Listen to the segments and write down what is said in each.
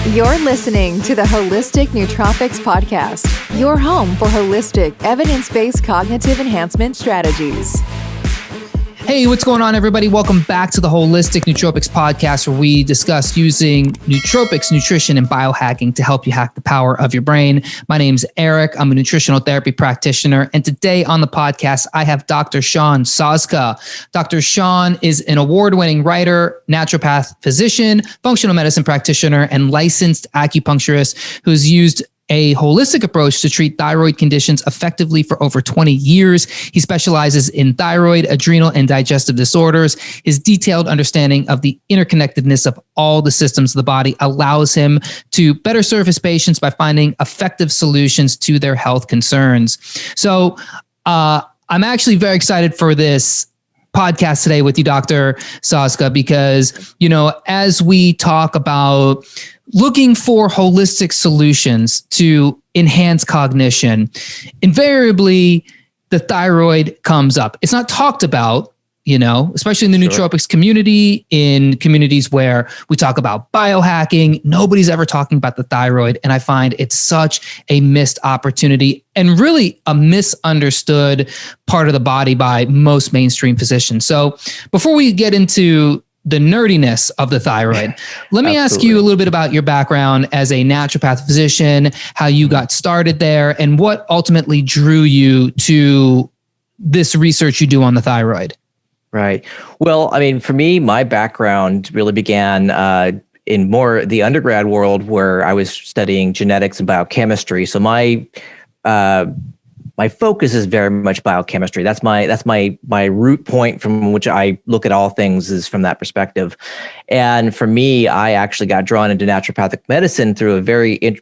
You're listening to the Holistic Nootropics Podcast, your home for holistic, evidence-based cognitive enhancement strategies. Hey, what's going on, everybody? Welcome back to the Holistic Nootropics Podcast, where we discuss using nootropics, nutrition, and biohacking to help you hack the power of your brain. My name's Eric. I'm a nutritional therapy practitioner. And today on the podcast, I have Dr. Shawn Soszka. Dr. Shawn is an award-winning writer, naturopath, physician, functional medicine practitioner, and licensed acupuncturist who's used a holistic approach to treat thyroid conditions effectively for over 20 years. He specializes in thyroid, adrenal, and digestive disorders. His detailed understanding of the interconnectedness of all the systems of the body allows him to better serve his patients by finding effective solutions to their health concerns. So I'm actually very excited for this podcast today with you, Dr. Soszka, because, as we talk about looking for holistic solutions to enhance cognition, invariably the thyroid comes up. It's not talked about, especially in the nootropics community, in communities where we talk about biohacking. Nobody's ever talking about the thyroid. And I find it's such a missed opportunity and really a misunderstood part of the body by most mainstream physicians. So before we get into the nerdiness of the thyroid, let me ask you a little bit about your background as a naturopath physician, how you got started there, and what ultimately drew you to this research you do on the thyroid. Right. Well, for me, my background really began in more the undergrad world, where I was studying genetics and biochemistry. So my focus is very much biochemistry. That's my root point from which I look at all things, is from that perspective. And for me, I actually got drawn into naturopathic medicine through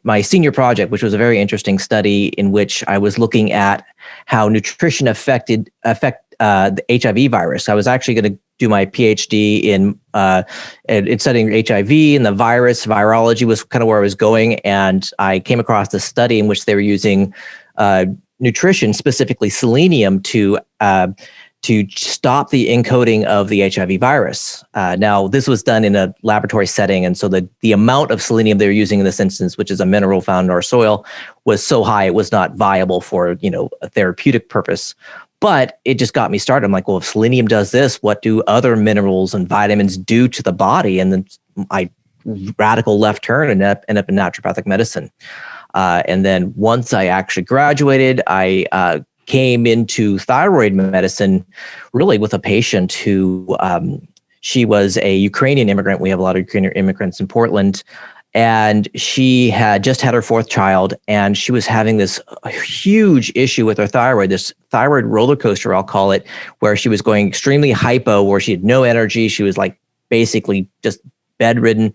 my senior project, which was a very interesting study in which I was looking at how nutrition affect the HIV virus. I was actually going to do my PhD in studying HIV and the virology was kind of where I was going. And I came across this study in which they were using nutrition, specifically selenium, to stop the encoding of the HIV virus. Now, this was done in a laboratory setting, and so the amount of selenium they were using in this instance, which is a mineral found in our soil, was so high it was not viable for a therapeutic purpose. But it just got me started. I'm like, well, if selenium does this, what do other minerals and vitamins do to the body? And then I radical left turn and end up in naturopathic medicine. And then once I actually graduated, I came into thyroid medicine really with a patient who, she was a Ukrainian immigrant. We have a lot of Ukrainian immigrants in Portland. And she had just had her fourth child, and she was having this huge issue with her thyroid, this thyroid roller coaster, I'll call it, where she was going extremely hypo, where she had no energy. She was like basically just bedridden,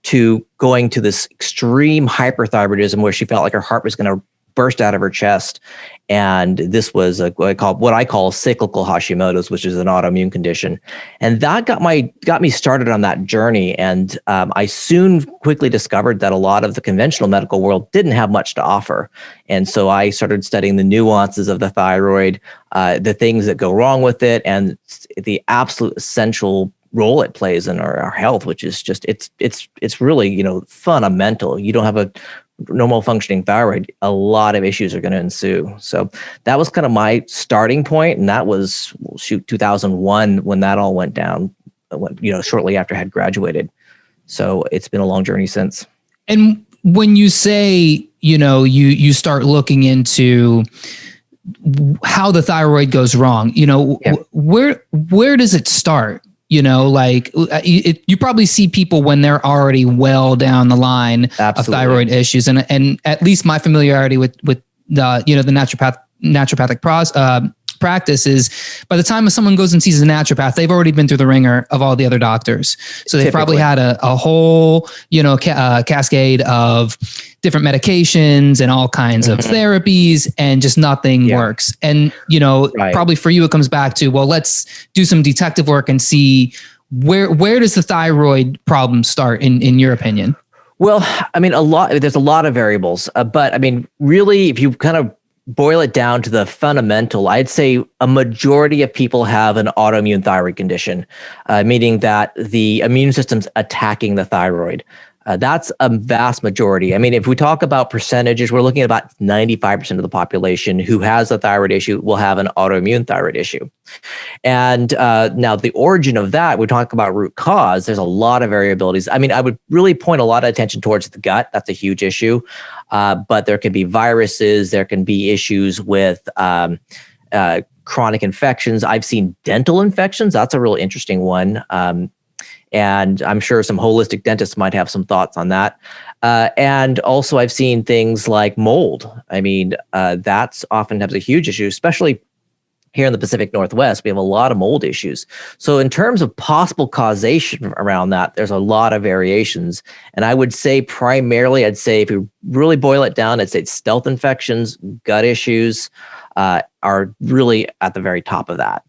to going to this extreme hyperthyroidism where she felt like her heart was going to burst out of her chest. And this was what I call cyclical Hashimotos, which is an autoimmune condition. And that got me started on that journey. And I soon quickly discovered that a lot of the conventional medical world didn't have much to offer. And so I started studying the nuances of the thyroid, the things that go wrong with it, and the absolute essential role it plays in our health, which is just, it's really, fundamental. You don't have a normal functioning thyroid, a lot of issues are going to ensue. So that was kind of my starting point. And that was 2001 when that all went down, shortly after I had graduated. So it's been a long journey since. And when you say, you start looking into how the thyroid goes wrong, where does it start? You probably see people when they're already well down the line of thyroid issues. And at least my familiarity with the naturopathic practice is, by the time someone goes and sees a naturopath, they've already been through the ringer of all the other doctors. So they've probably had a whole, cascade of different medications and all kinds of therapies, and just nothing works. And, probably for you, it comes back to, well, let's do some detective work and see where does the thyroid problem start in your opinion? Well, there's a lot of variables, but really, if you kind of boil it down to the fundamental, I'd say a majority of people have an autoimmune thyroid condition, meaning that the immune system's attacking the thyroid. That's a vast majority. I mean, if we talk about percentages, we're looking at about 95% of the population who has a thyroid issue will have an autoimmune thyroid issue. And now the origin of that, we talk about root cause, there's a lot of variabilities. I mean, I would really point a lot of attention towards the gut. That's a huge issue. But there can be viruses, there can be issues with chronic infections. I've seen dental infections. That's a real interesting one. And I'm sure some holistic dentists might have some thoughts on that. And also I've seen things like mold. I mean, that's oftentimes a huge issue, especially here in the Pacific Northwest. We have a lot of mold issues. So in terms of possible causation around that, there's a lot of variations. And I would say primarily, I'd say if you really boil it down, I'd say stealth infections, gut issues are really at the very top of that.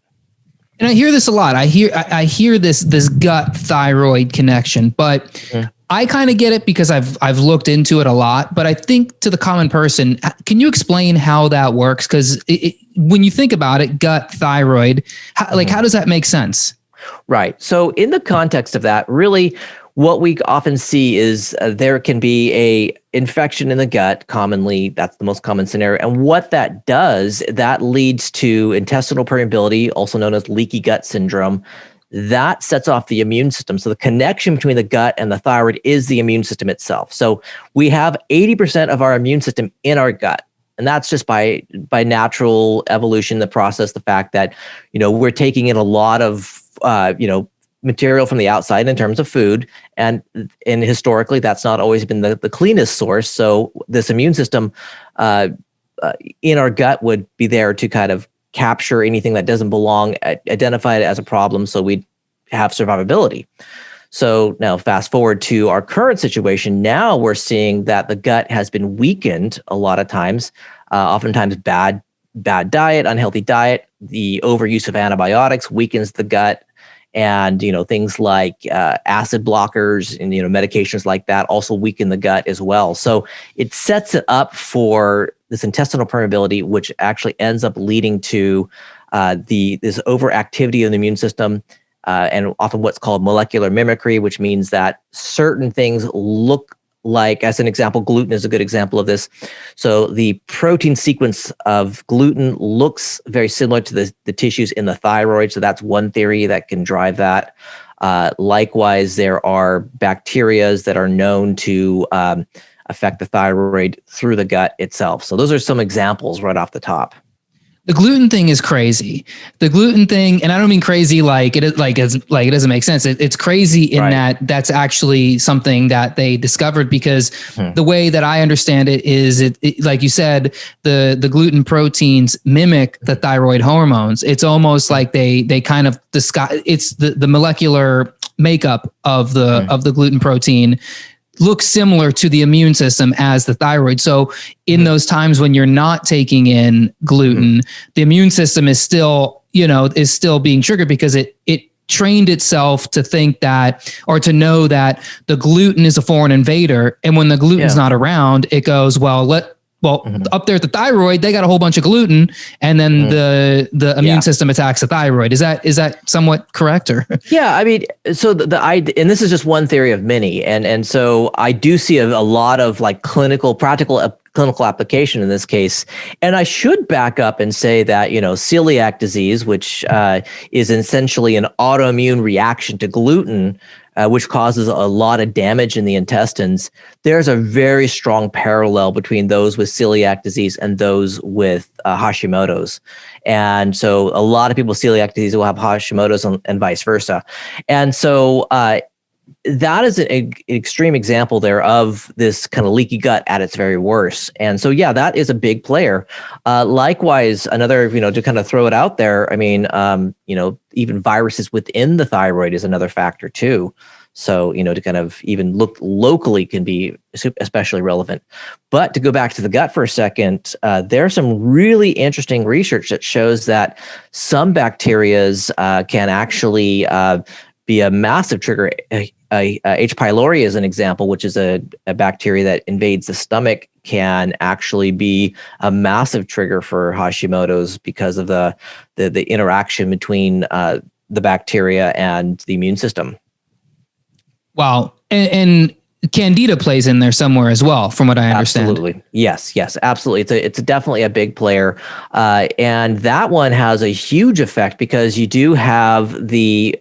And I hear this a lot. I hear this gut thyroid connection, but I kind of get it because I've looked into it a lot. But I think to the common person, can you explain how that works? Because when you think about it, gut thyroid, how does that make sense? Right. So in the context of that, really, what we often see is there can be a infection in the gut. Commonly, that's the most common scenario. And what that does, that leads to intestinal permeability, also known as leaky gut syndrome. That sets off the immune system. So the connection between the gut and the thyroid is the immune system itself. So we have 80% of our immune system in our gut. And that's just by natural evolution, the process, the fact that, we're taking in a lot of, material from the outside in terms of food. And historically, that's not always been the cleanest source. So this immune system in our gut would be there to kind of capture anything that doesn't belong, identify it as a problem, so we'd have survivability. So now fast forward to our current situation. Now we're seeing that the gut has been weakened a lot of times, oftentimes bad diet, unhealthy diet, the overuse of antibiotics weakens the gut. And, things like acid blockers and, medications like that also weaken the gut as well. So it sets it up for this intestinal permeability, which actually ends up leading to this overactivity of the immune system and often what's called molecular mimicry, which means that certain things look like, as an example, gluten is a good example of this. So the protein sequence of gluten looks very similar to the tissues in the thyroid. So that's one theory that can drive that. Likewise, there are bacteria that are known to affect the thyroid through the gut itself. So those are some examples right off the top. The gluten thing is crazy. The gluten thing, and I don't mean crazy like it doesn't make sense. It's crazy in that that's actually something that they discovered, because the way that I understand it is it like you said, the gluten proteins mimic the thyroid hormones. It's almost like they kind of disguise. It's the molecular makeup of the gluten protein looks similar to the immune system as the thyroid. So in those times when you're not taking in gluten, the immune system is still being triggered, because it trained itself to think that, or to know that the gluten is a foreign invader. And when the gluten's not around, it goes, up there at the thyroid, they got a whole bunch of gluten, and then the immune system attacks the thyroid. Is that somewhat correct? Or yeah, I mean, so and this is just one theory of many, and so I do see a lot of like practical application in this case. And I should back up and say that celiac disease, which is essentially an autoimmune reaction to gluten, which causes a lot of damage in the intestines. There's a very strong parallel between those with celiac disease and those with Hashimotos. And so a lot of people with celiac disease will have Hashimotos and vice versa. And so that is an extreme example there of this kind of leaky gut at its very worst. And so, yeah, that is a big player. Likewise, another, to kind of throw it out there, I mean, even viruses within the thyroid is another factor too. So, to kind of even look locally can be especially relevant. But to go back to the gut for a second, there's some really interesting research that shows that some bacterias can actually be a massive trigger. H.pylori is an example, which is a bacteria that invades the stomach, can actually be a massive trigger for Hashimoto's because of the interaction between the bacteria and the immune system. Wow. And Candida plays in there somewhere as well, from what I understand. Absolutely. Yes, absolutely. It's definitely a big player. And that one has a huge effect because you do have the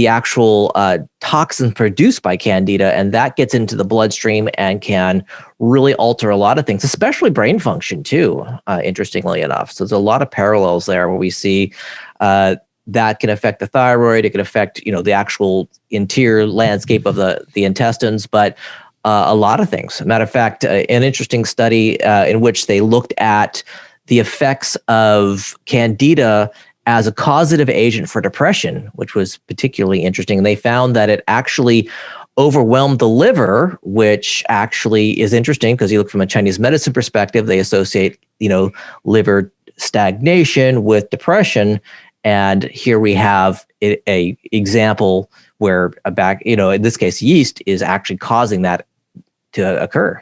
actual toxin produced by Candida, and that gets into the bloodstream and can really alter a lot of things, especially brain function too, interestingly enough. So there's a lot of parallels there where we see that can affect the thyroid. It can affect, the actual interior landscape of the intestines, but a lot of things. Matter of fact, an interesting study in which they looked at the effects of Candida as a causative agent for depression, which was particularly interesting. And they found that it actually overwhelmed the liver, which actually is interesting because you look from a Chinese medicine perspective, they associate, liver stagnation with depression. And here we have a example where in this case, yeast is actually causing that to occur.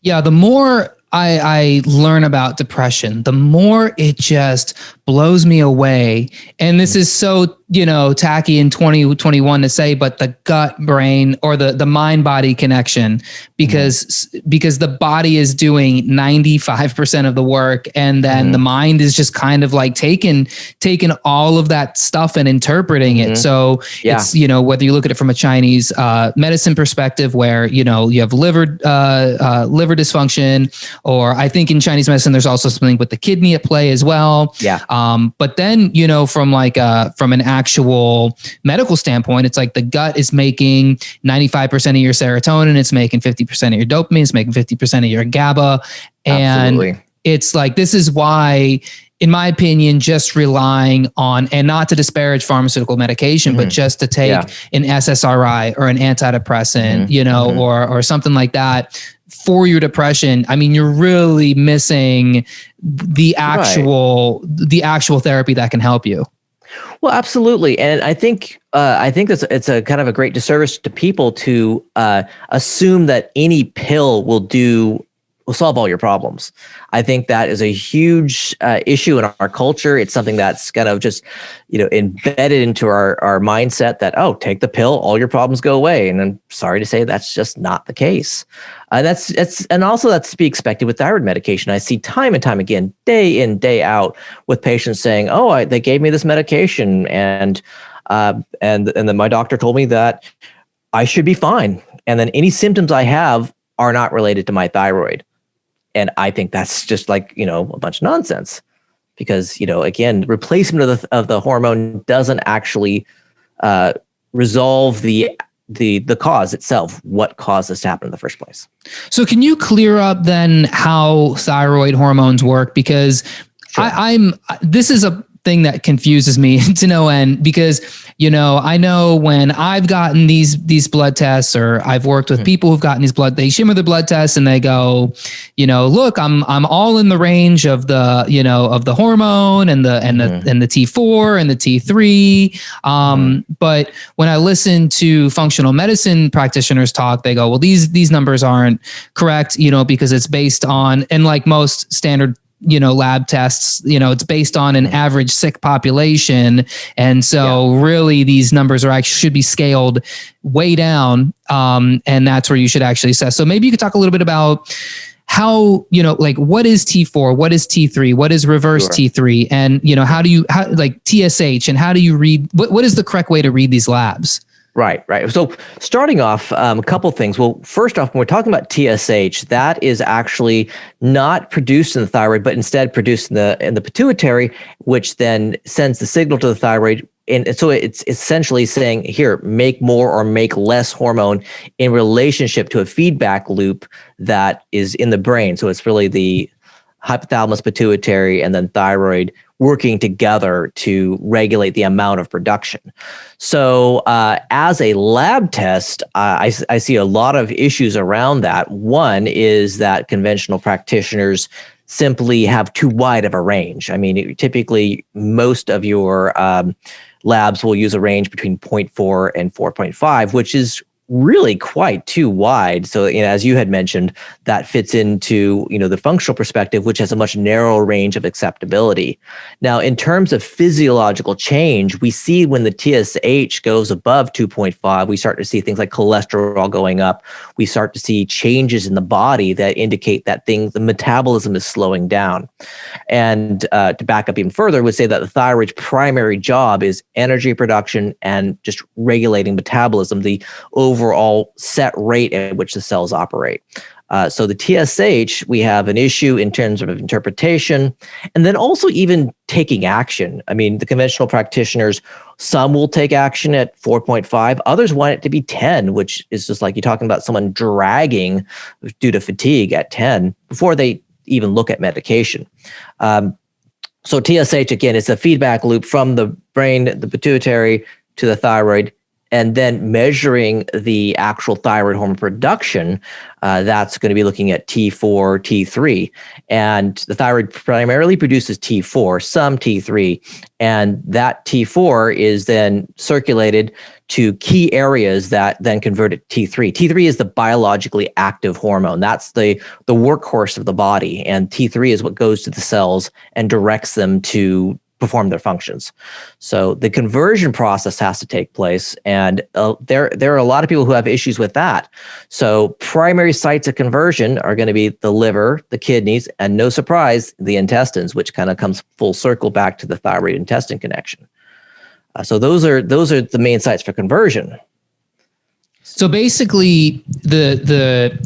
Yeah, the more I learn about depression, the more it just blows me away. And this is so, tacky in 2021 to say, but the gut brain or the mind body connection, because the body is doing 95% of the work. And then the mind is just kind of like taking all of that stuff and interpreting it. So it's, whether you look at it from a Chinese medicine perspective where, you have liver dysfunction, or I think in Chinese medicine, there's also something with the kidney at play as well. Yeah. But then, from an actual medical standpoint, it's like the gut is making 95% of your serotonin. It's making 50% of your dopamine. It's making 50% of your GABA. And it's like, this is why, in my opinion, just relying on, and not to disparage pharmaceutical medication, but just to take an SSRI or an antidepressant, or something like that for your depression, I mean, you're really missing the actual therapy that can help you. Well, absolutely. And I think it's a kind of a great disservice to people to assume that any pill will solve all your problems. I think that is a huge issue in our culture. It's something that's kind of just, embedded into our mindset that, take the pill, all your problems go away. And I'm sorry to say that's just not the case. And that's to be expected with thyroid medication. I see time and time again, day in, day out, with patients saying, they gave me this medication and then my doctor told me that I should be fine. And then any symptoms I have are not related to my thyroid. And I think that's just like, a bunch of nonsense because, again, replacement of the hormone doesn't actually resolve the cause itself, what caused this to happen in the first place. So can you clear up then how thyroid hormones work? Because this is a thing that confuses me to no end because, I know when I've gotten these blood tests, or I've worked with people who've gotten they shimmer the blood tests and they go, look, I'm all in the range of the hormone and the T4 and the T3. But when I listen to functional medicine practitioners talk, they go, well, these numbers aren't correct, because it's based on, and like most standard lab tests, it's based on an average sick population. And so really these numbers should be scaled way down. And that's where you should actually assess. So maybe you could talk a little bit about how, what is T4, what is T3, what is reverse T3, and, how TSH, and how do you read, what is the correct way to read these labs? Right. So starting off, a couple things. Well, first off, when we're talking about TSH, that is actually not produced in the thyroid, but instead produced in the pituitary, which then sends the signal to the thyroid. And so it's essentially saying, here, make more or make less hormone in relationship to a feedback loop that is in the brain. So it's really the hypothalamus, pituitary, and then thyroid working together to regulate the amount of production. So as a lab test, I see a lot of issues around that. One is that conventional practitioners simply have too wide of a range. I mean, typically most of your labs will use a range between 0.4 and 4.5, which is really quite too wide. So, as you had mentioned, that fits into, the functional perspective, which has a much narrower range of acceptability. Now, in terms of physiological change, we see when the TSH goes above 2.5, we start to see things like cholesterol going up. We start to see changes in the body that indicate that the metabolism is slowing down. And to back up even further, would say that the thyroid's primary job is energy production and just regulating metabolism, the overall set rate at which the cells operate. So the TSH, we have an issue in terms of interpretation, and then also even taking action. I mean, the conventional practitioners, some will take action at 4.5, others want it to be 10, which is just like you're talking about someone dragging due to fatigue at 10 before they even look at medication. So TSH, again, is a feedback loop from the brain, the pituitary, to the thyroid, and then measuring the actual thyroid hormone production. That's going to be looking at T4, T3. And the thyroid primarily produces T4, some T3. And that T4 is then circulated to key areas that then convert it to T3. T3 is the biologically active hormone. That's the workhorse of the body. And T3 is what goes to the cells and directs them to perform their functions. So the conversion process has to take place, and there are a lot of people who have issues with that. So primary sites of conversion are going to be the liver, the kidneys, and no surprise, the intestines, which kind of comes full circle back to the thyroid intestine connection. So those are the main sites for conversion. So basically, the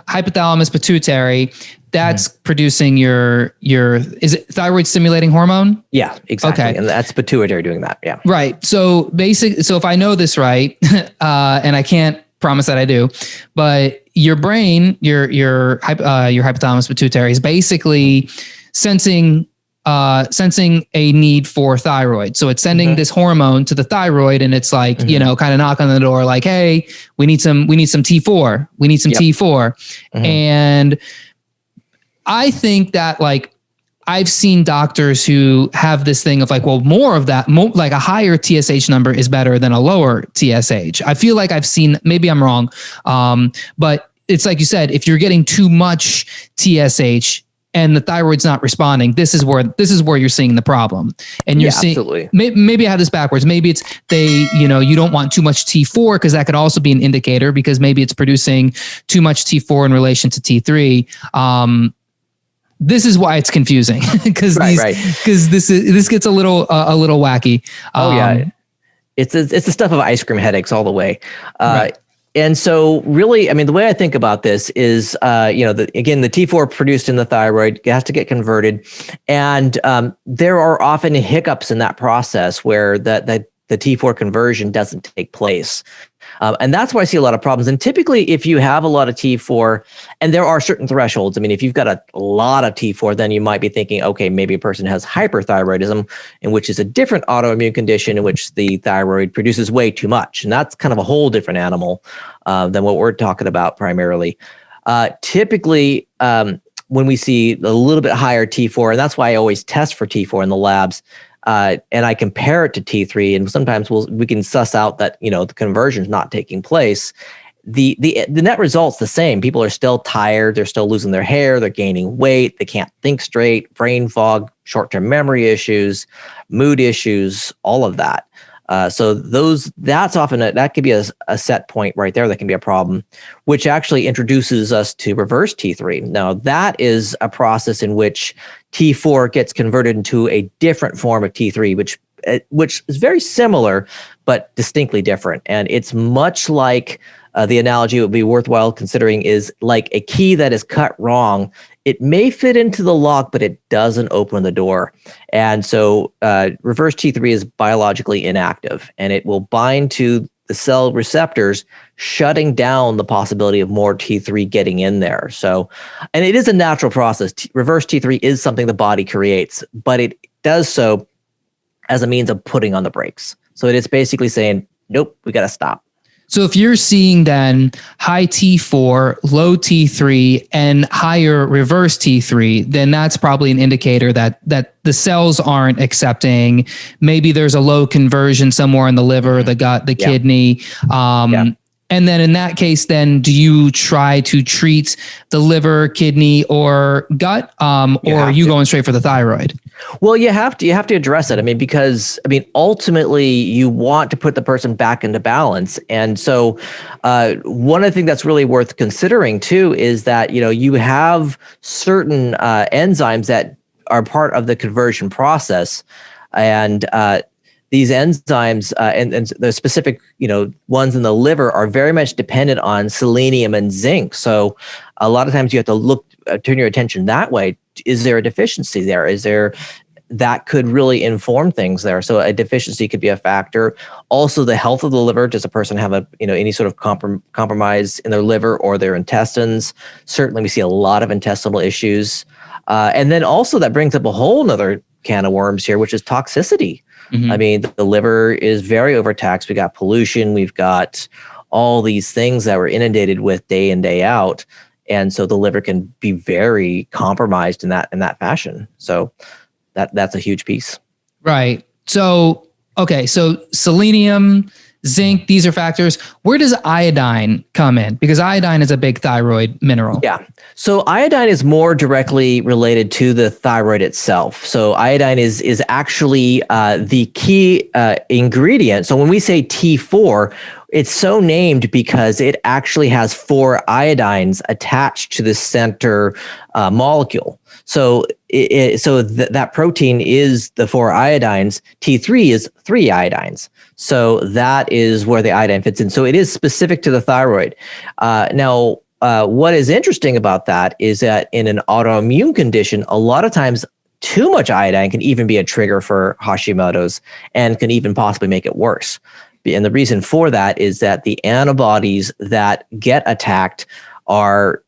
hypothalamus pituitary, that's producing your is it thyroid stimulating hormone? Yeah, exactly. Okay. And that's pituitary doing that. Yeah. Right. So if I know this right, and I can't promise that I do, but your brain, your hypothalamus pituitary is basically sensing a need for thyroid. So it's sending this hormone to the thyroid, and it's like, kind of knock on the door, like, hey, we need some T4. We need some T4. And I think that, like, I've seen doctors who have this thing of like, well, more of that, like a higher TSH number is better than a lower TSH. I feel like I've seen, maybe I'm wrong. But it's like you said, if you're getting too much TSH and the thyroid's not responding, this is where you're seeing the problem. And you're seeing, absolutely. Maybe I have this backwards. Maybe it's you don't want too much T4, because that could also be an indicator, because maybe it's producing too much T4 in relation to T3. This is why it's confusing, because this gets a little wacky. It's the stuff of ice cream headaches all the way. And so really, I mean, the way I think about this is, the T4 produced in the thyroid has to get converted. And there are often hiccups in that process where the T4 conversion doesn't take place. And that's why I see a lot of problems. And typically, if you have a lot of T4, and there are certain thresholds, I mean, if you've got a lot of T4, then you might be thinking, okay, maybe a person has hyperthyroidism, in which is a different autoimmune condition in which the thyroid produces way too much. And that's kind of a whole different animal than what we're talking about primarily. Typically, when we see a little bit higher T4, and that's why I always test for T4 in the labs, and I compare it to T3, and sometimes we can suss out that the conversion is not taking place. The net result's the same. People are still tired. They're still losing their hair. They're gaining weight. They can't think straight. Brain fog, short-term memory issues, mood issues, all of that. So that's often that could be a set point right there that can be a problem, which actually introduces us to reverse T3. Now, that is a process in which T4 gets converted into a different form of T3, which is very similar but distinctly different. And it's much like the analogy would be worthwhile considering is like a key that is cut wrong. It may fit into the lock, but it doesn't open the door. And so reverse T3 is biologically inactive, and it will bind to the cell receptors, shutting down the possibility of more T3 getting in there. So, and it is a natural process. Reverse T3 is something the body creates, but it does so as a means of putting on the brakes. So it is basically saying, nope, we got to stop. So if you're seeing then high T4, low T3, and higher reverse T3, then that's probably an indicator that the cells aren't accepting. Maybe there's a low conversion somewhere in the liver, the gut, the kidney. And then in that case, then do you try to treat the liver, kidney, or gut, or are you going straight for the thyroid? Well, you have to address it. I mean, because ultimately you want to put the person back into balance. And so one of the things that's really worth considering too is that, you have certain enzymes that are part of the conversion process. And these enzymes and the specific, ones in the liver are very much dependent on selenium and zinc. So a lot of times you have to turn your attention that way. Is there a deficiency there? That could really inform things there. So a deficiency could be a factor. Also, the health of the liver. Does a person have any sort of compromise in their liver or their intestines? Certainly, we see a lot of intestinal issues. And then also that brings up a whole nother can of worms here, which is toxicity. Mm-hmm. I mean, the liver is very overtaxed. We got pollution. We've got all these things that we're inundated with day in, day out. And so the liver can be very compromised in that fashion. So that's a huge piece. Right. So, okay. So selenium, zinc, these are factors. Where does iodine come in? Because iodine is a big thyroid mineral. Yeah. So iodine is more directly related to the thyroid itself. So iodine is actually the key ingredient. So when we say T4, it's so named because it actually has 4 iodines attached to the center molecule. So that protein is the 4 iodines. T3 is 3 iodines. So that is where the iodine fits in. So it is specific to the thyroid. Now, what is interesting about that is that in an autoimmune condition, a lot of times too much iodine can even be a trigger for Hashimoto's and can even possibly make it worse. And the reason for that is that the antibodies that get attacked are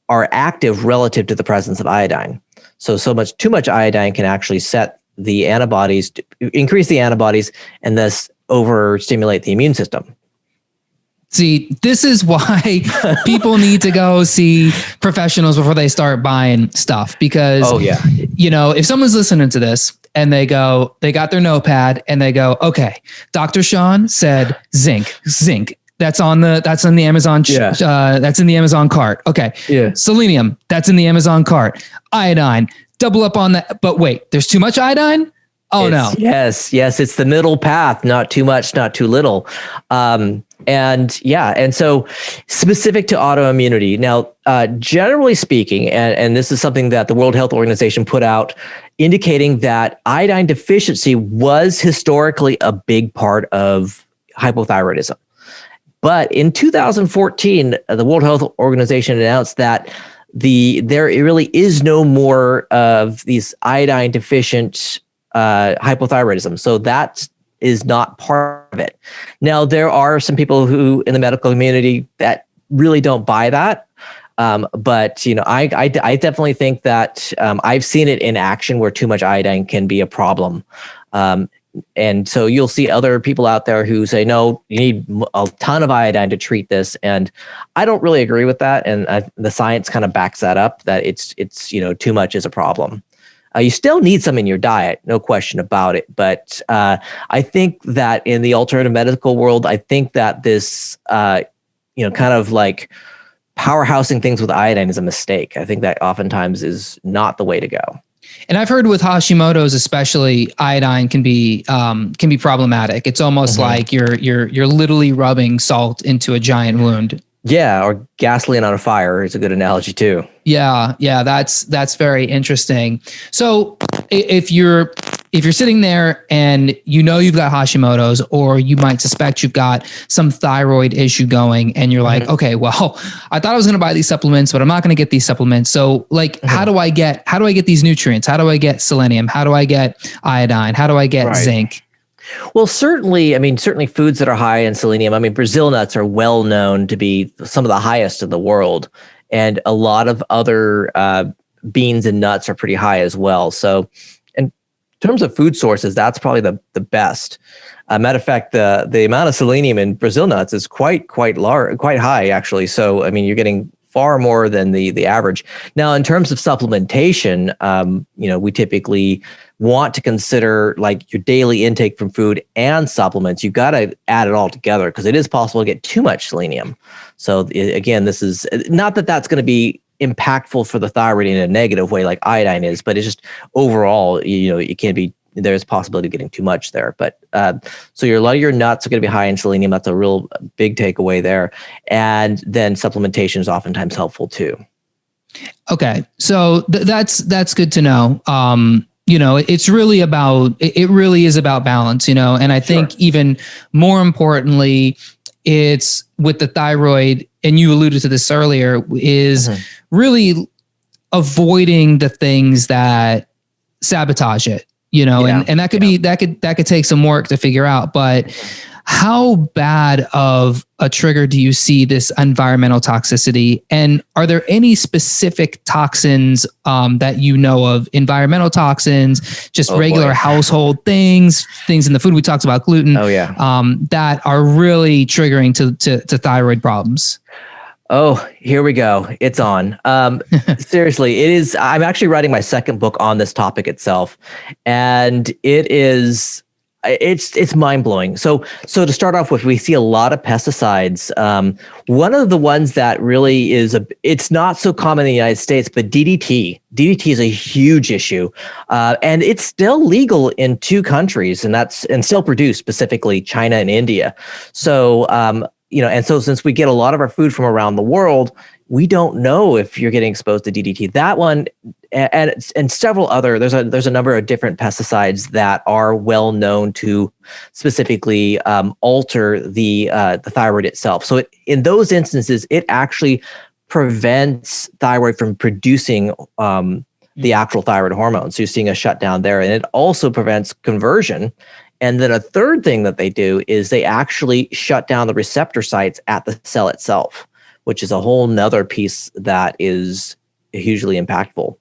active relative to the presence of iodine. So too much iodine can actually set the antibodies, increase the antibodies, and thus overstimulate the immune system. See, this is why people need to go see professionals before they start buying stuff. Because, if someone's listening to this and they got their notepad and they go, okay, Dr. Shawn said zinc. That's in the Amazon. That's in the Amazon cart. Okay. Yeah. Selenium. That's in the Amazon cart. Iodine. Double up on that. But wait, there's too much iodine? Oh, no. Yes. It's the middle path. Not too much, not too little. And so specific to autoimmunity. Now, generally speaking, and this is something that the World Health Organization put out, indicating that iodine deficiency was historically a big part of hypothyroidism. But in 2014, the World Health Organization announced that there really is no more of these iodine deficient hypothyroidism. So that is not part of it. Now, there are some people who in the medical community that really don't buy that. But I definitely think that I've seen it in action where too much iodine can be a problem. And so you'll see other people out there who say, no, you need a ton of iodine to treat this. And I don't really agree with that. And the science kind of backs that up, that it's too much is a problem. You still need some in your diet, no question about it. But I think that in the alternative medical world, I think that this, kind of like powerhousing things with iodine is a mistake. I think that oftentimes is not the way to go. And I've heard with Hashimoto's, especially, iodine can be problematic. It's almost like you're literally rubbing salt into a giant wound. Yeah, or gasoline on a fire is a good analogy too. Yeah, that's very interesting. So if you're sitting there and you've got Hashimoto's, or you might suspect you've got some thyroid issue going, and you're like, okay, well, I thought I was going to buy these supplements, but I'm not going to get these supplements. So how do I get these nutrients? How do I get selenium? How do I get iodine? How do I get zinc? Well, certainly foods that are high in selenium. Brazil nuts are well known to be some of the highest in the world, and a lot of other beans and nuts are pretty high as well. So in terms of food sources, that's probably the best. Matter of fact, the amount of selenium in Brazil nuts is quite large, quite high actually. So you're getting far more than the average. Now, in terms of supplementation, we typically want to consider like your daily intake from food and supplements. You've got to add it all together because it is possible to get too much selenium. So again, this is not that that's going to be impactful for the thyroid in a negative way like iodine is, but it's just overall, it can be, there's a possibility of getting too much there. But so a lot of your nuts are going to be high in selenium. That's a real big takeaway there. And then supplementation is oftentimes helpful too. Okay. So that's good to know. It really is about balance, and I think even more importantly, it's with the thyroid, and you alluded to this earlier, is really avoiding the things that sabotage it, and that could be, that could take some work to figure out, but how bad of a trigger do you see this environmental toxicity? And are there any specific toxins that you know of, environmental toxins, just regular household things in the food? We talked about gluten. That are really triggering to thyroid problems. Oh, here we go. It's on. Seriously, it is. I'm actually writing my second book on this topic itself, and it's mind-blowing. So to start off with, we see a lot of pesticides. One of the ones that really it's not so common in the United States, but DDT. DDT is a huge issue. And it's still legal in 2 countries, and still produced, specifically China and India. So, and so since we get a lot of our food from around the world, we don't know if you're getting exposed to DDT. That one and several other, there's a number of different pesticides that are well known to specifically alter the thyroid itself. So in those instances, it actually prevents thyroid from producing the actual thyroid hormone. So you're seeing a shutdown there, and it also prevents conversion. And then a third thing that they do is they actually shut down the receptor sites at the cell itself, which is a whole nother piece that is hugely impactful.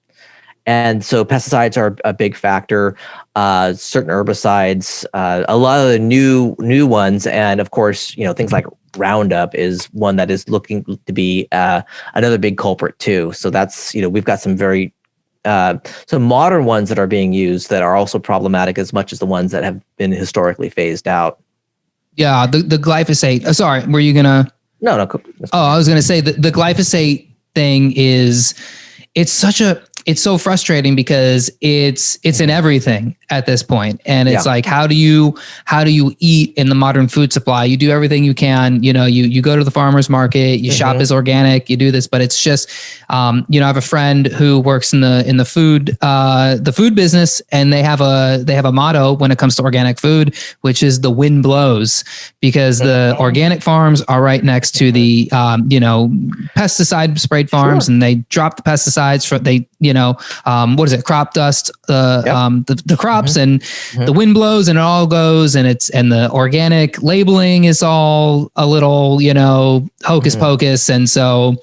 And so pesticides are a big factor, certain herbicides, a lot of the new ones. And of course, things like Roundup is one that is looking to be another big culprit too. So that's, we've got some very, some modern ones that are being used that are also problematic as much as the ones that have been historically phased out. Yeah, the glyphosate. Sorry, were you going to? No. I was going to say the glyphosate thing it's so frustrating because it's in everything at this point. And it's like, how do you eat in the modern food supply? You do everything you can, you go to the farmer's market, you shop as organic, you do this, but it's just, I have a friend who works in the food business, and they have a motto when it comes to organic food, which is the wind blows, because the organic farms are right next to the, pesticide sprayed farms, and they drop the pesticides what is it? Crop dust, the crops, and the wind blows, and it all goes, and the organic labeling is all a little, hocus pocus. And so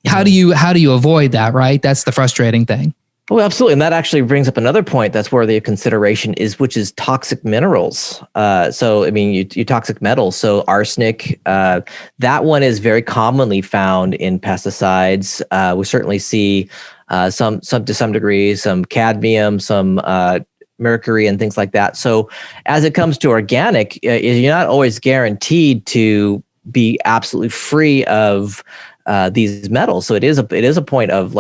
how do you avoid that? Right. That's the frustrating thing. Oh, absolutely. And that actually brings up another point. That's where the consideration is, which is toxic minerals. You toxic metals. So arsenic, that one is very commonly found in pesticides. We certainly see some to some degree, some cadmium, some mercury, and things like that. So as it comes to organic, you're not always guaranteed to be absolutely free of these metals. So it is a point of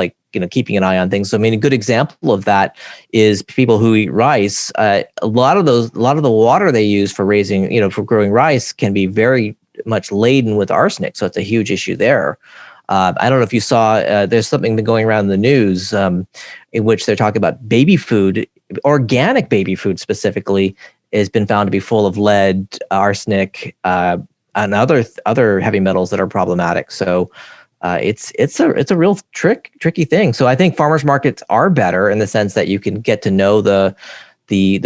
keeping an eye on things. So a good example of that is people who eat rice. A lot of the water they use for raising, for growing rice can be very much laden with arsenic. So it's a huge issue there. I don't know if you saw, there's something been going around in the news in which they're talking about baby food, organic baby food specifically, has been found to be full of lead, arsenic, and other heavy metals that are problematic. So it's a real tricky thing. So I think farmers markets are better in the sense that you can get to know the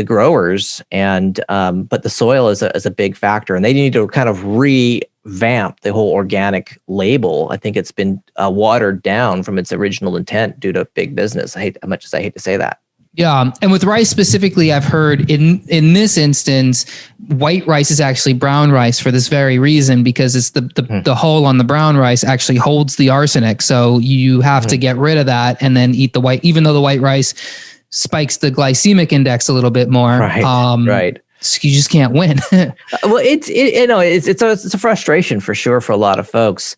growers, and but the soil is a big factor, and they need to kind of revamp the whole organic label. I think it's been watered down from its original intent due to big business. As much as I hate to say that. Yeah. And with rice specifically, I've heard in this instance, white rice is actually brown rice for this very reason, because it's the hull on the brown rice actually holds the arsenic. So you have to get rid of that and then eat the white, even though the white rice spikes the glycemic index a little bit more. Right. So you just can't win. Well, it's a frustration for sure for a lot of folks,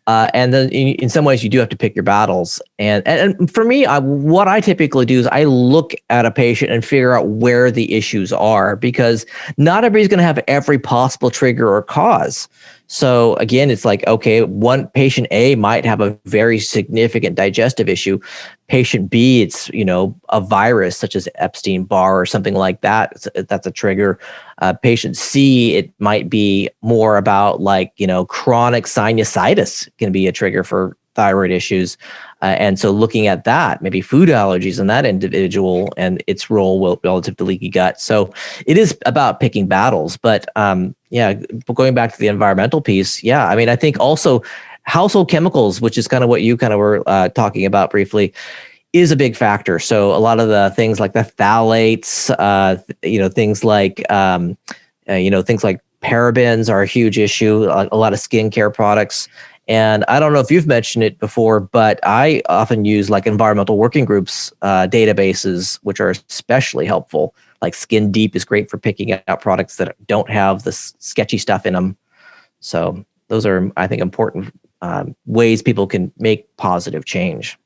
and then in some ways you do have to pick your battles. And for me, what I typically do is I look at a patient and figure out where the issues are, because not everybody's going to have every possible trigger or cause. So again, it's like, okay, one patient A might have a very significant digestive issue. Patient B, it's, a virus such as Epstein-Barr or something like that. That's a trigger. Patient C, it might be more about chronic sinusitis can be a trigger for thyroid issues. And so looking at that, maybe food allergies in that individual and its role relative to leaky gut. So it is about picking battles. But going back to the environmental piece, I think also household chemicals, which is kind of what you kind of were talking about briefly, is a big factor. So a lot of the things like the phthalates, things like parabens are a huge issue. A lot of skincare products. And I don't know if you've mentioned it before, but I often use environmental working groups databases, which are especially helpful. Like Skin Deep is great for picking out products that don't have the sketchy stuff in them. So those are, I think, important ways people can make positive change.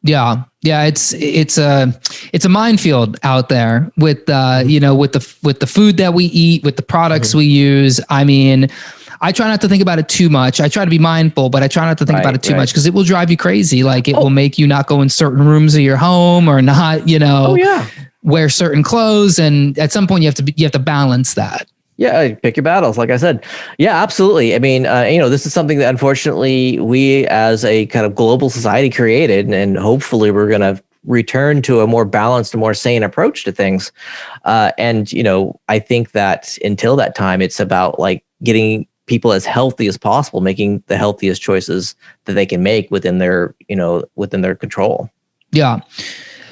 Yeah. It's a minefield out there with with the food that we eat, with the products we use. I mean, I try not to think about it too much. I try to be mindful, but I try not to think about it too much, because it will drive you crazy. It will make you not go in certain rooms of your home, or not, wear certain clothes. And at some point you have to balance that. Yeah, pick your battles, like I said. Yeah, absolutely. I mean, this is something that unfortunately we as a kind of global society created, and hopefully we're going to return to a more balanced and more sane approach to things. I think that until that time, it's about getting people as healthy as possible, making the healthiest choices that they can make within their control. Yeah.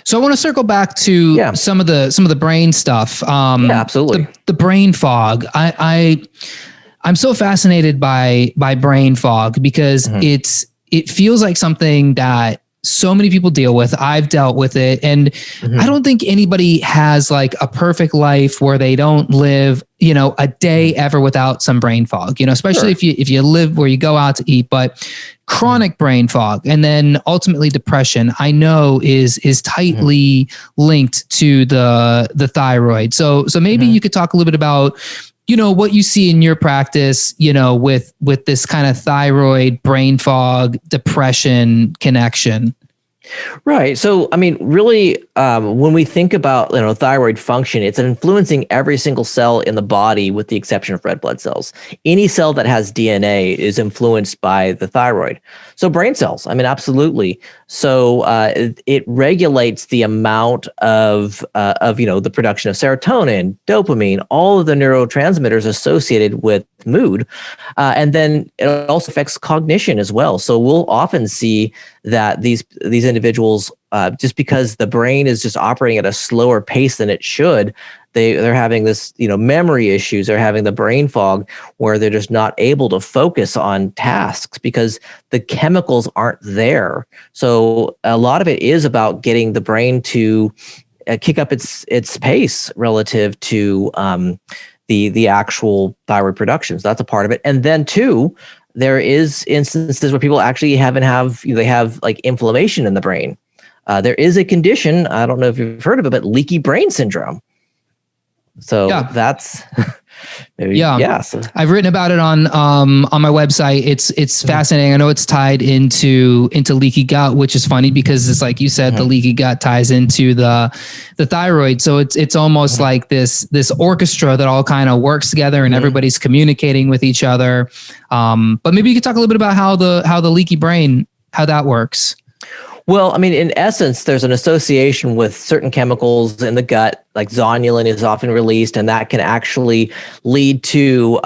So I want to circle back to some of the brain stuff. Absolutely. The brain fog. I'm so fascinated by brain fog, because it feels like something that so many people deal with. I've dealt with it, and I don't think anybody has a perfect life where they don't live, a day ever without some brain fog, especially if you live where you go out to eat. But chronic brain fog, and then ultimately depression, I know is tightly linked to the thyroid. So maybe you could talk a little bit about, what you see in your practice, with this kind of thyroid, brain fog, depression connection. Right. So, I mean, really, when we think about, thyroid function, it's influencing every single cell in the body with the exception of red blood cells. Any cell that has DNA is influenced by the thyroid. So brain cells, I mean, absolutely. So it regulates the amount of the production of serotonin, dopamine, all of the neurotransmitters associated with mood. And then it also affects cognition as well. So we'll often see that these individuals, just because the brain is just operating at a slower pace than it should, they're having this, memory issues. They're having the brain fog where they're just not able to focus on tasks because the chemicals aren't there. So a lot of it is about getting the brain to kick up its pace relative to the actual thyroid production. So that's a part of it. And then two, there is instances where people actually they have inflammation in the brain. There is a condition, I don't know if you've heard of it, but leaky brain syndrome. So that's maybe, so. I've written about it on my website. It's fascinating. I know it's tied into leaky gut, which is funny because it's like you said, the leaky gut ties into the thyroid. So it's almost like this orchestra that all kind of works together and everybody's communicating with each other. But maybe you could talk a little bit about how the leaky brain, how that works. Well, I mean, in essence, there's an association with certain chemicals in the gut, like zonulin is often released, and that can actually lead to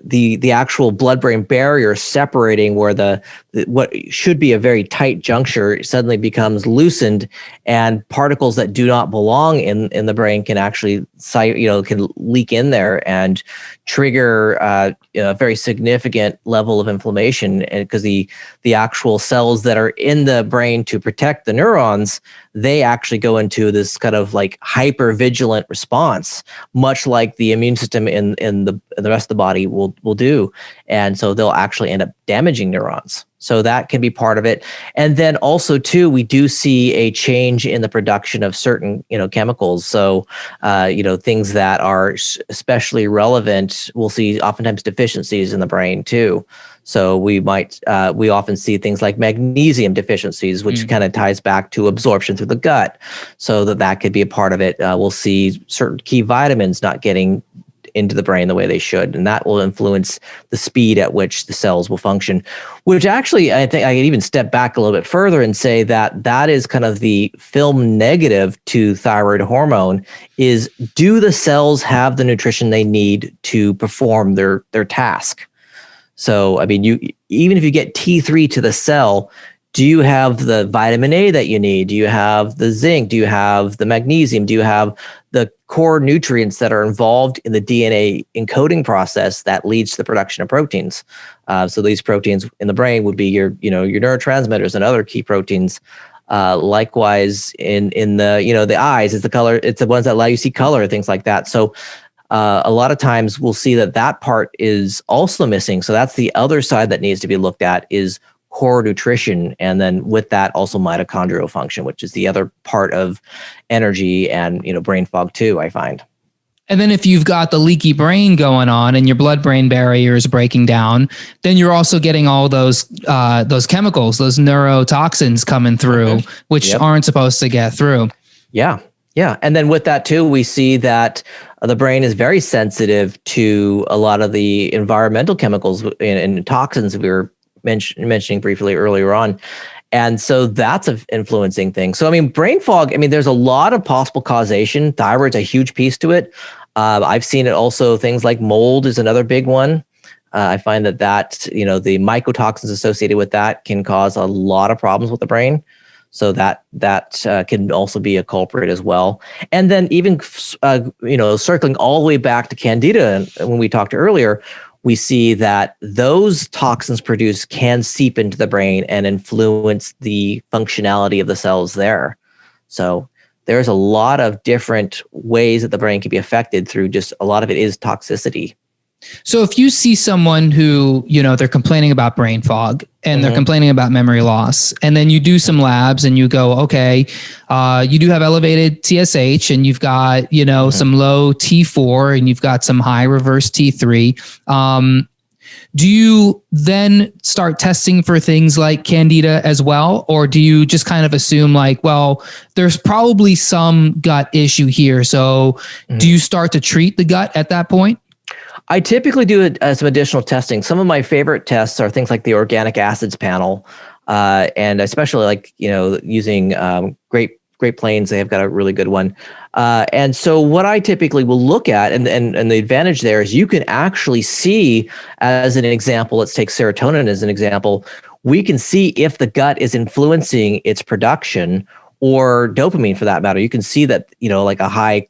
the actual blood-brain barrier separating where the what should be a very tight juncture suddenly becomes loosened, and particles that do not belong in the brain can actually can leak in there and trigger a very significant level of inflammation. And because the actual cells that are in the brain to protect the neurons, they actually go into this kind of like hyper vigilant response, much like the immune system in the rest of the body will do. And so they'll actually end up damaging neurons. So that can be part of it. And then also too, we do see a change in the production of certain, chemicals. So, things that are especially relevant, we'll see oftentimes deficiencies in the brain too. So we often see things like magnesium deficiencies, which kind of ties back to absorption through the gut. So that could be a part of it. We'll see certain key vitamins not getting into the brain the way they should, and that will influence the speed at which the cells will function, which actually I think I can even step back a little bit further and say that is kind of the film negative to thyroid hormone is, do the cells have the nutrition they need to perform their task? So, I mean, even if you get T3 to the cell, do you have the vitamin A that you need? Do you have the zinc? Do you have the magnesium? Do you have the core nutrients that are involved in the DNA encoding process that leads to the production of proteins? So these proteins in the brain would be your neurotransmitters and other key proteins. Likewise, in the the eyes, it's the color. It's the ones that allow you to see color, things like that. So a lot of times we'll see that part is also missing. So that's the other side that needs to be looked at, is core nutrition, and then with that also mitochondrial function, which is the other part of energy and brain fog too, I find. And then if you've got the leaky brain going on and your blood-brain barrier is breaking down, then you're also getting all those chemicals, those neurotoxins coming through, which aren't supposed to get through. Yeah. And then with that too, we see that the brain is very sensitive to a lot of the environmental chemicals and toxins we were mentioning briefly earlier on. And so that's an influencing thing. So, I mean, brain fog, there's a lot of possible causation. Thyroid's a huge piece to it. I've seen it also, things like mold is another big one. I find that the mycotoxins associated with that can cause a lot of problems with the brain. So that can also be a culprit as well. And then even, circling all the way back to Candida, when we talked earlier, we see that those toxins produced can seep into the brain and influence the functionality of the cells there. So there's a lot of different ways that the brain can be affected through just a lot of it is toxicity. So if you see someone who, they're complaining about brain fog and they're complaining about memory loss, and then you do some labs and you go, okay, you do have elevated TSH and you've got, some low T4 and you've got some high reverse T3. Do you then start testing for things like Candida as well? Or do you just kind of assume like, well, there's probably some gut issue here. So do you start to treat the gut at that point? I typically do some additional testing. Some of my favorite tests are things like the organic acids panel, and especially like using Great Plains. They have got a really good one. And so what I typically will look at, and the advantage there is you can actually see, as an example, let's take serotonin as an example. We can see if the gut is influencing its production, or dopamine for that matter. You can see that like a high,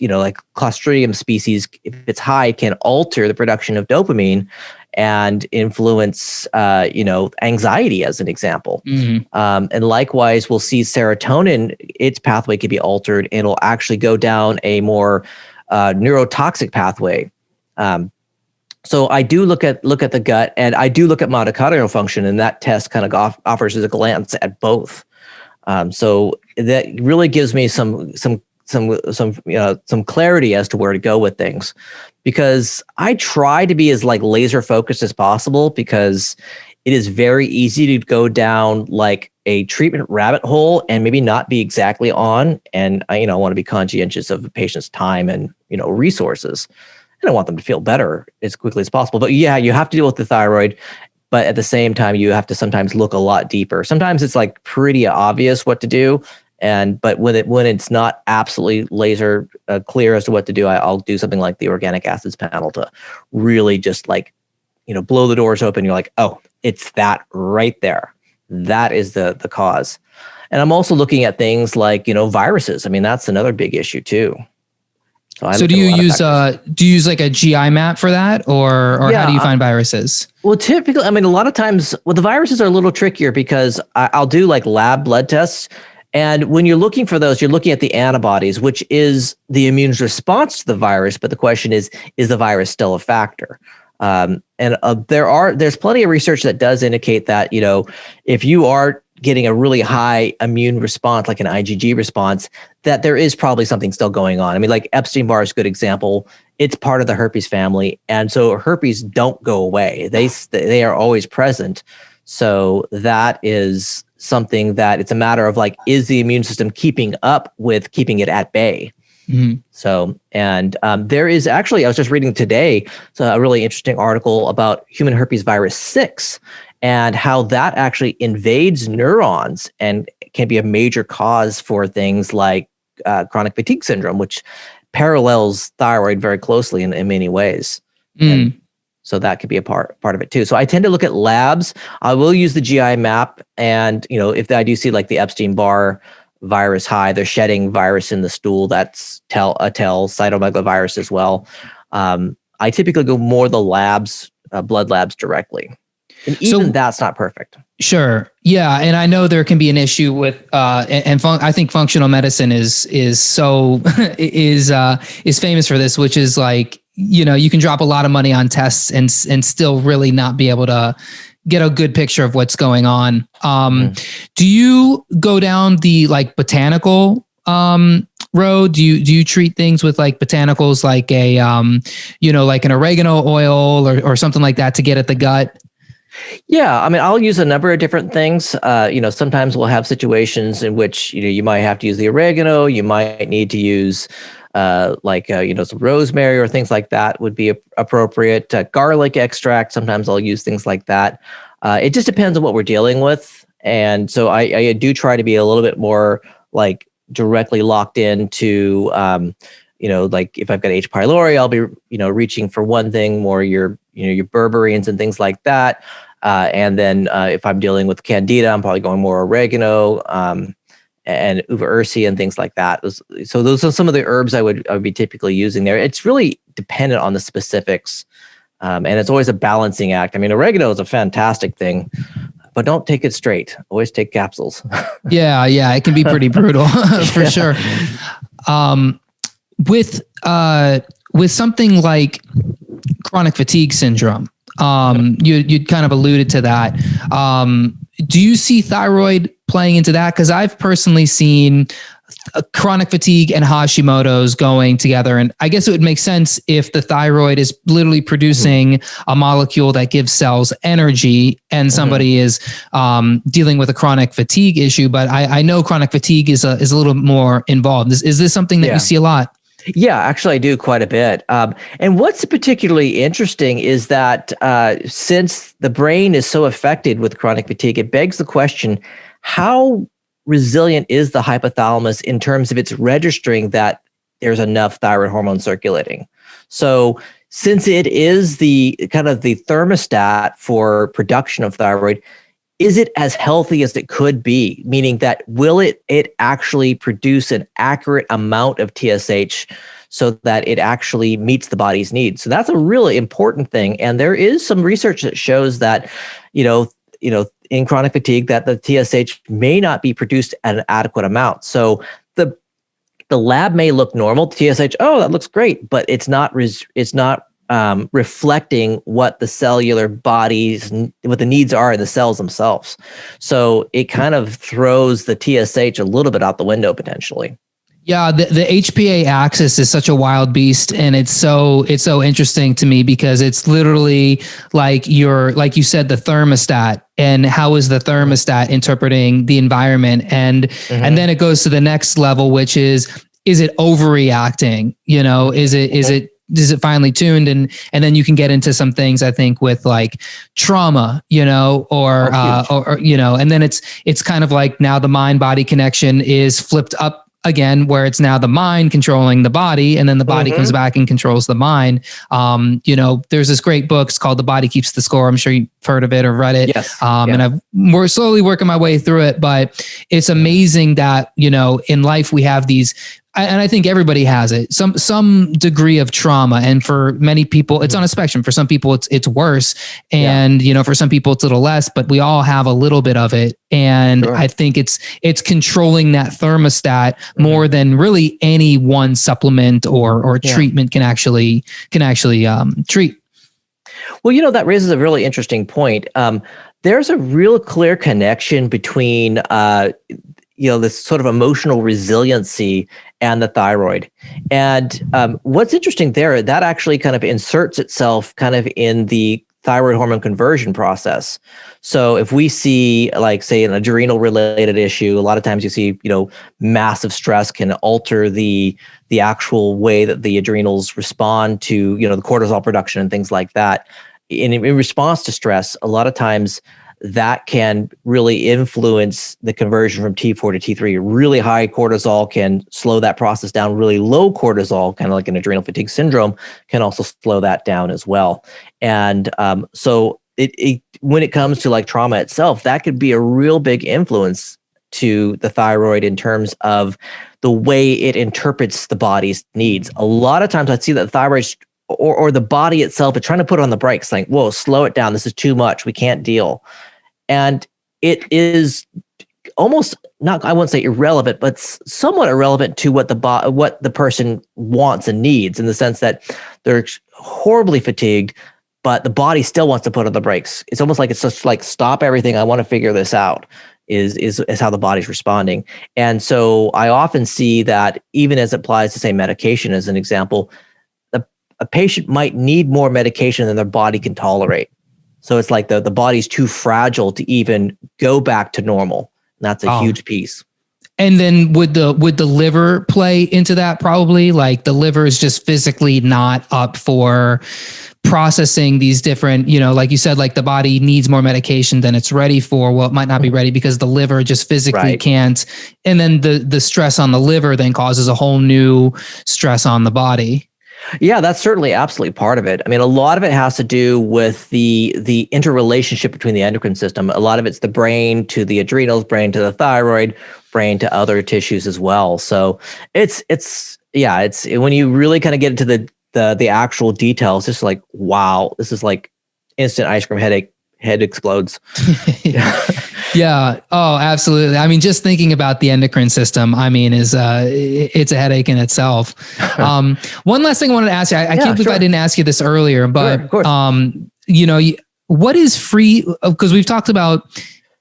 like Clostridium species, if it's high, can alter the production of dopamine and influence, anxiety as an example. And likewise, we'll see serotonin, its pathway can be altered, and it'll actually go down a more neurotoxic pathway. So I do look at the gut, and I do look at mitochondrial function, and that test kind of offers a glance at both. So that really gives me some clarity as to where to go with things, because I try to be as like laser focused as possible, because it is very easy to go down like a treatment rabbit hole and maybe not be exactly on. And I want to be conscientious of the patient's time and, resources. And I want them to feel better as quickly as possible. But yeah, you have to deal with the thyroid, but at the same time, you have to sometimes look a lot deeper. Sometimes it's like pretty obvious what to do. But when it's not absolutely laser clear as to what to do, I'll do something like the organic acids panel to really just like blow the doors open. You're like, oh, it's that right there. That is the cause. And I'm also looking at things like, viruses. I mean, that's another big issue too. So do you use like a GI map for that, or how do you find viruses? Well, typically, I mean, a lot of times, the viruses are a little trickier because I'll do like lab blood tests. And when you're looking for those, you're looking at the antibodies, which is the immune's response to the virus. But the question is the virus still a factor? There's plenty of research that does indicate that, if you are getting a really high immune response, like an IgG response, that there is probably something still going on. I mean, like Epstein-Barr is a good example. It's part of the herpes family. And so herpes don't go away. They are always present. So that is something that it's a matter of like, is the immune system keeping up with keeping it at bay? Mm-hmm. So, and there is actually, I was just reading today, a really interesting article about human herpes virus 6 and how that actually invades neurons and can be a major cause for things like chronic fatigue syndrome, which parallels thyroid very closely in many ways. And so that could be a part of it too. So I tend to look at labs. I will use the GI map. And, if I do see like the Epstein-Barr virus high, they're shedding virus in the stool, that's cytomegalovirus as well. I typically go more the labs, blood labs directly. And even that's not perfect. Sure. Yeah. And I know there can be an issue with, I think functional medicine is famous for this, which is like, you can drop a lot of money on tests and still really not be able to get a good picture of what's going on. Do you go down the like botanical road? Do you treat things with like botanicals, like a, like an oregano oil or something like that to get at the gut? Yeah, I mean, I'll use a number of different things. Sometimes we'll have situations in which, you might have to use the oregano. You might need to use some rosemary or things like that would be appropriate. Garlic extract, sometimes I'll use things like that. It just depends on what we're dealing with. And so I do try to be a little bit more like directly locked into, like if I've got h.pylori, I'll be, reaching for one thing more, your berberines and things like that. And then if I'm dealing with Candida, I'm probably going more oregano and uva ursi and things like that. So those are some of the herbs I would be typically using there. It's really dependent on the specifics. And it's always a balancing act. I mean, oregano is a fantastic thing, but don't take it straight. Always take capsules. Yeah, it can be pretty brutal for sure. With something like chronic fatigue syndrome, you'd kind of alluded to that. Do you see thyroid playing into that? Because I've personally seen chronic fatigue and Hashimotos going together. And I guess it would make sense if the thyroid is literally producing a molecule that gives cells energy and somebody is dealing with a chronic fatigue issue. But I know chronic fatigue is a little more involved. Is this something that you see a lot? Yeah, actually, I do quite a bit. And what's particularly interesting is that since the brain is so affected with chronic fatigue, it begs the question, how resilient is the hypothalamus in terms of its registering that there's enough thyroid hormone circulating? So since it is the kind of the thermostat for production of thyroid, is it as healthy as it could be? Meaning that will it actually produce an accurate amount of TSH so that it actually meets the body's needs? So that's a really important thing. And there is some research that shows that, in chronic fatigue, that the TSH may not be produced at an adequate amount. So the lab may look normal, TSH, oh, that looks great, but it's not reflecting what the cellular bodies, what the needs are in the cells themselves. So it kind of throws the TSH a little bit out the window potentially. Yeah, the HPA Axis is such a wild beast, and it's so interesting to me because it's literally like like you said, the thermostat, and how is the thermostat interpreting the environment, and then it goes to the next level, which is it overreacting? Is it finely tuned? And then you can get into some things, I think, with like trauma, or and then it's kind of like now the mind body connection is flipped again, where it's now the mind controlling the body, and then the body comes back and controls the mind. There's this great book. It's called The Body Keeps the Score. I'm sure you've heard of it or read it. Yes. And we're slowly working my way through it, but it's amazing that, in life we have these, and I think everybody has it, some degree of trauma. And for many people, it's on a spectrum. For some people, it's worse. And, for some people, it's a little less, but we all have a little bit of it. And I think it's controlling that thermostat more than really any one supplement or treatment can actually treat. Well, that raises a really interesting point. There's a real clear connection between, this sort of emotional resiliency and the thyroid. And what's interesting there, that actually kind of inserts itself kind of in the thyroid hormone conversion process. So if we see, like, say, an adrenal related issue, a lot of times you see, massive stress can alter the actual way that the adrenals respond to, the cortisol production and things like that. In response to stress, a lot of times that can really influence the conversion from T4 to T3. Really high cortisol can slow that process down. Really low cortisol, kind of like an adrenal fatigue syndrome, can also slow that down as well. And so when it comes to like trauma itself, that could be a real big influence to the thyroid in terms of the way it interprets the body's needs. A lot of times I see that the thyroid or the body itself is trying to put on the brakes, like, whoa, slow it down. This is too much. We can't deal. And it is almost not, I wouldn't say irrelevant, but somewhat irrelevant to what the person wants and needs, in the sense that they're horribly fatigued, but the body still wants to put on the brakes. It's almost like it's just like, stop everything. I want to figure this out, is how the body's responding. And so I often see that, even as it applies to, say, medication as an example, a patient might need more medication than their body can tolerate. So it's like the body's too fragile to even go back to normal. And that's a huge piece. And then would the liver play into that? Probably, like, the liver is just physically not up for processing these different, like you said, like the body needs more medication than it's ready for. Well, it might not be ready because the liver just physically can't. And then the stress on the liver then causes a whole new stress on the body. Yeah, that's certainly absolutely part of it. I mean, a lot of it has to do with the interrelationship between the endocrine system. A lot of it's the brain to the adrenals, brain to the thyroid, brain to other tissues as well. So it's when you really kind of get into the actual details, it's like, wow, this is like instant ice cream headache. Head explodes. Yeah. Oh, absolutely. I mean, just thinking about the endocrine system, I mean, it's a headache in itself. One last thing I wanted to ask you. I can't believe I didn't ask you this earlier, but what is free? Because we've talked about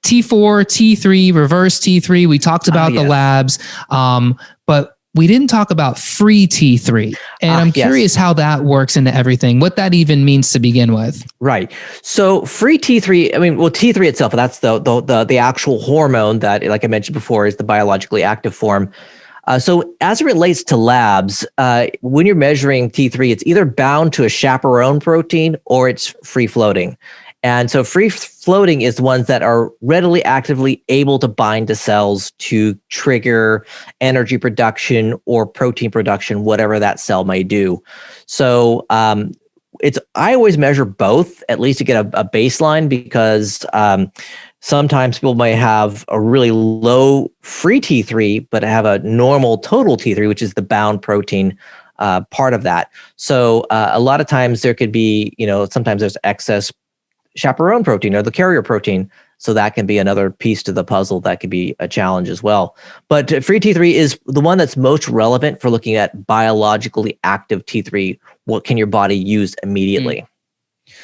T4, T3, reverse T3. We talked about the labs, but we didn't talk about free T3. And I'm curious how that works into everything, what that even means to begin with. Right. So free T3, T3 itself, that's the actual hormone that, like I mentioned before, is the biologically active form. So as it relates to labs, when you're measuring T3, it's either bound to a chaperone protein or it's free floating. And so free floating is the ones that are readily actively able to bind to cells to trigger energy production or protein production, whatever that cell may do. So I always measure both, at least to get a baseline, because sometimes people may have a really low free T3, but have a normal total T3, which is the bound protein part of that. So a lot of times there could be, sometimes there's excess chaperone protein or the carrier protein. So that can be another piece to the puzzle that could be a challenge as well. But free T3 is the one that's most relevant for looking at biologically active T3. What can your body use immediately?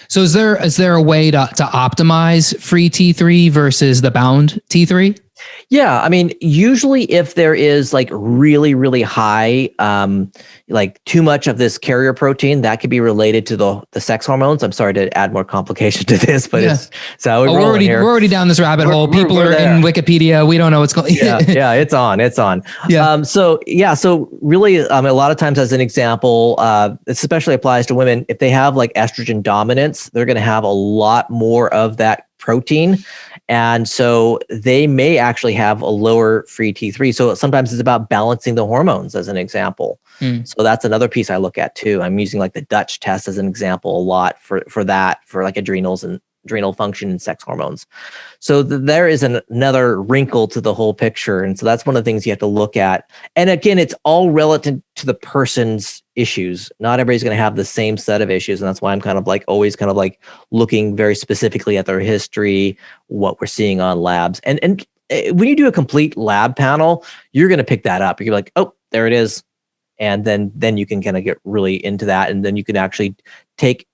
So is there a way to optimize free T3 versus the bound T3? Yeah, I mean, usually if there is like really, really high, like too much of this carrier protein, that could be related to the sex hormones. I'm sorry to add more complication to this, but we're already down this rabbit hole. People are in Wikipedia. We don't know what's going. Yeah, it's on. Yeah. So really, a lot of times, as an example, this especially applies to women. If they have like estrogen dominance, they're going to have a lot more of that protein. And so they may actually have a lower free T3. So sometimes it's about balancing the hormones as an example. So that's another piece I look at too. I'm using like the Dutch test as an example a lot for that, for like adrenals and adrenal function and sex hormones. So there is another wrinkle to the whole picture. And so that's one of the things you have to look at. And again, it's all relative to the person's issues. Not everybody's going to have the same set of issues. And that's why I'm kind of like always kind of like looking very specifically at their history, what we're seeing on labs. And when you do a complete lab panel, you're going to pick that up. You're like, oh, there it is. And then you can kind of get really into that. And then you can actually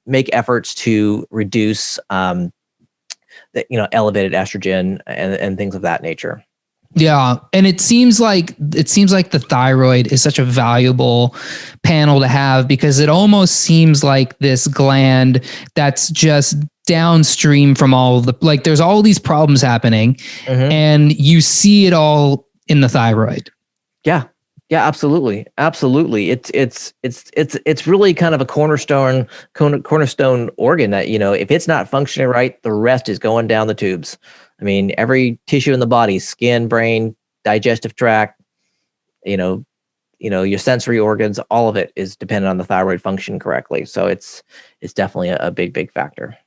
make efforts to reduce elevated estrogen and things of that nature. Yeah. And it seems like the thyroid is such a valuable panel to have, because it almost seems like this gland that's just downstream from all of the, like there's all these problems happening and you see it all in the thyroid. Yeah. Yeah, absolutely. Absolutely. It's really kind of a cornerstone organ that, if it's not functioning right, the rest is going down the tubes. I mean, every tissue in the body, skin, brain, digestive tract, your sensory organs, all of it is dependent on the thyroid function correctly. So it's definitely a big, big factor.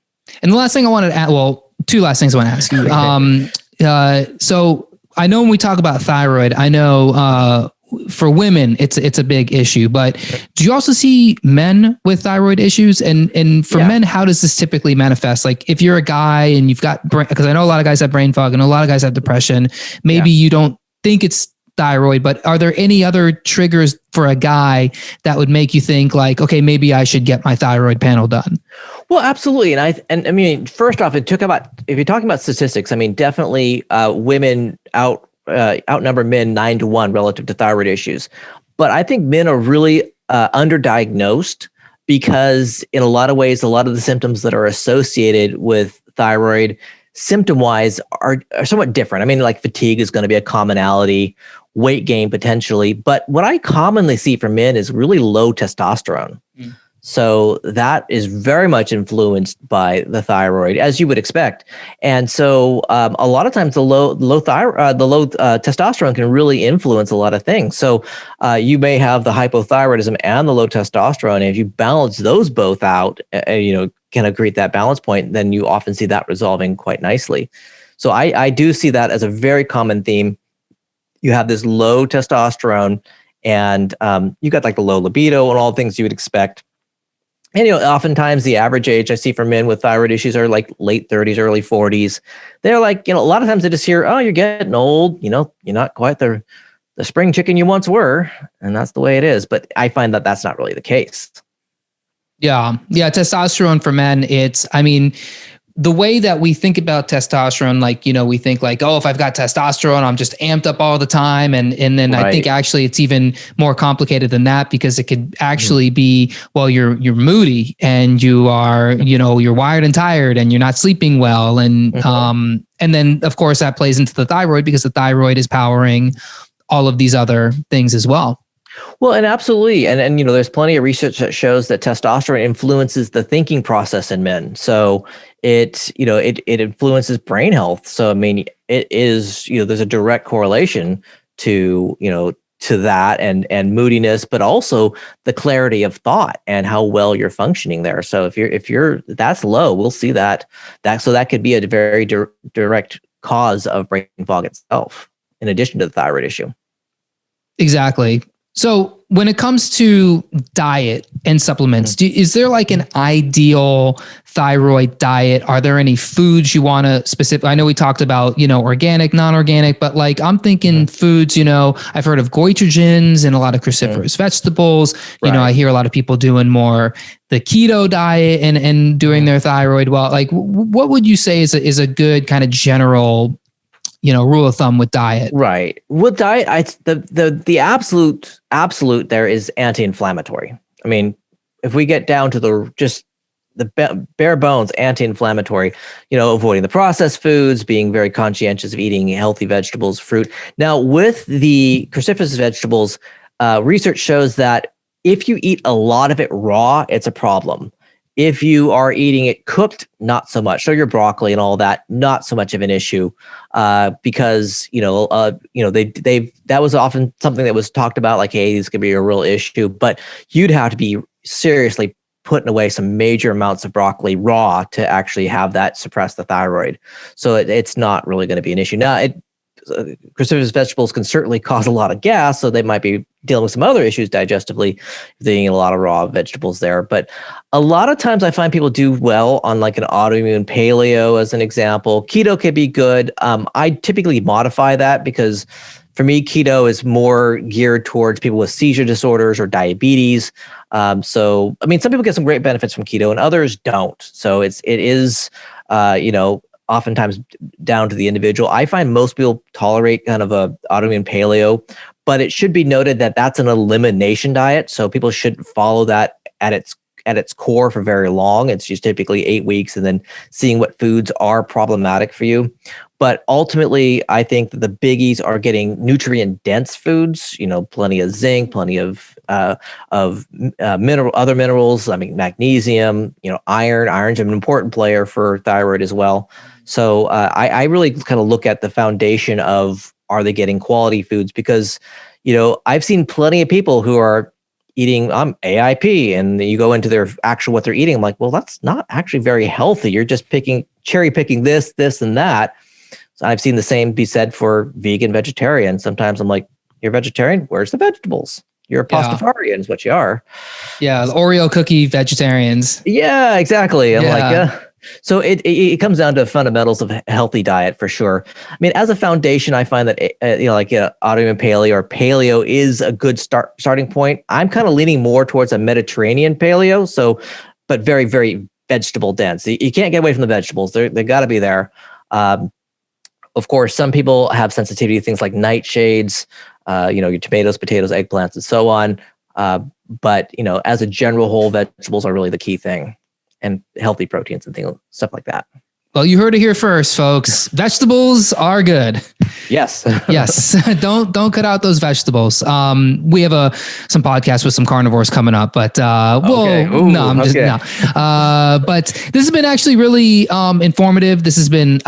And the last thing I wanted to add, well, two last things I want to ask you. So I know when we talk about thyroid, I know, for women, it's a big issue, but do you also see men with thyroid issues? And for men, how does this typically manifest? Like if you're a guy and you've got, because I know a lot of guys have brain fog and a lot of guys have depression, maybe you don't think it's thyroid, but are there any other triggers for a guy that would make you think like, okay, maybe I should get my thyroid panel done? Well, absolutely. And I mean, first off, if you're talking about statistics, I mean, definitely women outnumber men 9-1 relative to thyroid issues. But I think men are really underdiagnosed, because in a lot of ways, a lot of the symptoms that are associated with thyroid symptom-wise are somewhat different. I mean, like fatigue is going to be a commonality, weight gain potentially. But what I commonly see for men is really low testosterone. So that is very much influenced by the thyroid, as you would expect. And so a lot of times the low testosterone can really influence a lot of things. So you may have the hypothyroidism and the low testosterone. And if you balance those both out, kind of create that balance point, then you often see that resolving quite nicely. So I do see that as a very common theme. You have this low testosterone, and you got like the low libido and all things you would expect. And, oftentimes the average age I see for men with thyroid issues are like late 30s, early 40s. They're like, a lot of times they just hear, oh, you're getting old. You're not quite the spring chicken you once were. And that's the way it is. But I find that that's not really the case. Yeah. Yeah. Testosterone for men, the way that we think about testosterone, like, we think like, oh, if I've got testosterone, I'm just amped up all the time. And then I think actually it's even more complicated than that, because it could actually be, well, you're moody and you are, you're wired and tired and you're not sleeping well. And, and then of course that plays into the thyroid, because the thyroid is powering all of these other things as well. Well, and absolutely. And there's plenty of research that shows that testosterone influences the thinking process in men. So it influences brain health. So, I mean, it is, there's a direct correlation to that and moodiness, but also the clarity of thought and how well you're functioning there. So if you're that's low, we'll see that could be a very direct cause of brain fog itself, in addition to the thyroid issue. Exactly. So when it comes to diet and supplements, is there like an ideal thyroid diet? Are there any foods you want to specific? I know we talked about, organic, non-organic, but like I'm thinking foods, I've heard of goitrogens and a lot of cruciferous vegetables. I hear a lot of people doing more the keto diet and doing their thyroid well. Like what would you say is a good kind of general rule of thumb with diet? Right. With diet, the absolute there is anti-inflammatory. I mean, if we get down to the bare bones anti-inflammatory, avoiding the processed foods, being very conscientious of eating healthy vegetables, fruit. Now, with the cruciferous vegetables, research shows that if you eat a lot of it raw, it's a problem. If you are eating it cooked, not so much. So your broccoli and all that, not so much of an issue, because that was often something that was talked about, like, hey, this could be a real issue. But you'd have to be seriously putting away some major amounts of broccoli raw to actually have that suppress the thyroid. So it's not really going to be an issue. Now, cruciferous vegetables can certainly cause a lot of gas, so they might be dealing with some other issues digestively if they're eating a lot of raw vegetables there. But a lot of times I find people do well on like an autoimmune paleo, as an example. Keto can be good. I typically modify that because for me, keto is more geared towards people with seizure disorders or diabetes. So, I mean, some people get some great benefits from keto and others don't. So it is, oftentimes down to the individual. I find most people tolerate kind of a autoimmune paleo, but it should be noted that that's an elimination diet. So people shouldn't follow that at its core for very long. It's just typically 8 weeks and then seeing what foods are problematic for you. But ultimately, I think that the biggies are getting nutrient dense foods, plenty of zinc, plenty of other minerals. I mean, magnesium, iron. Iron's an important player for thyroid as well. So I really kind of look at the foundation of, are they getting quality foods? Because, I've seen plenty of people who are eating AIP, and you go into their what they're eating. I'm like, well, that's not actually very healthy. You're just cherry picking this, and that. So I've seen the same be said for vegan, vegetarian. Sometimes I'm like, you're vegetarian? Where's the vegetables? You're a pastafarian is what you are. Yeah, the Oreo cookie vegetarians. Yeah, exactly. I'm like, so it comes down to fundamentals of a healthy diet for sure. I mean, as a foundation, I find that autoimmune paleo or paleo is a good starting point. I'm kind of leaning more towards a Mediterranean paleo, but very, very vegetable dense. You can't get away from the vegetables; they got to be there. Of course, some people have sensitivity to things like nightshades, your tomatoes, potatoes, eggplants, and so on. But as a general whole, vegetables are really the key thing, and healthy proteins and stuff like that. Well, you heard it here first, folks. Vegetables are good. Yes. Yes. Don't cut out those vegetables. We have some podcasts with some carnivores coming up, but okay. But this has been actually really informative. This has been